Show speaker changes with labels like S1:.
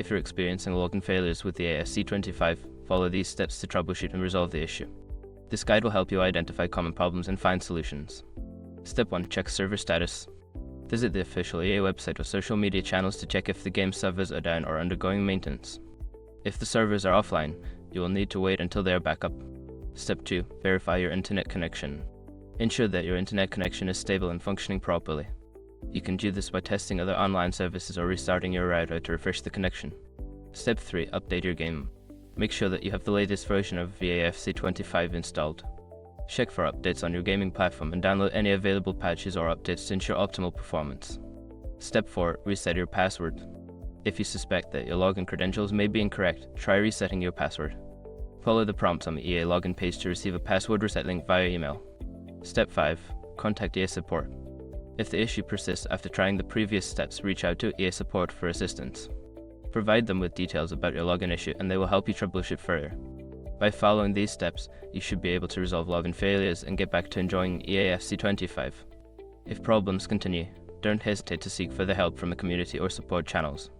S1: If you're experiencing login failures with the EASC25, follow these steps to troubleshoot and resolve the issue. This guide will help you identify common problems and find solutions. Step 1. Check server status. Visit the official EA website or social media channels to check if the game servers are down or undergoing maintenance. If the servers are offline, you will need to wait until they are back up. Step 2. Verify your internet connection. Ensure that your internet connection is stable and functioning properly. You can do this by testing other online services or restarting your router to refresh the connection. Step 3. Update your game. Make sure that you have the latest version of EASC25 installed. Check for updates on your gaming platform and download any available patches or updates to ensure optimal performance. Step 4. Reset your password. If you suspect that your login credentials may be incorrect, try resetting your password. Follow the prompts on the EA login page to receive a password reset link via email. Step 5. Contact EA support. If the issue persists after trying the previous steps, reach out to EA support for assistance. Provide them with details about your login issue and they will help you troubleshoot further. By following these steps, you should be able to resolve login failures and get back to enjoying EASC25. If problems continue, don't hesitate to seek further help from the community or support channels.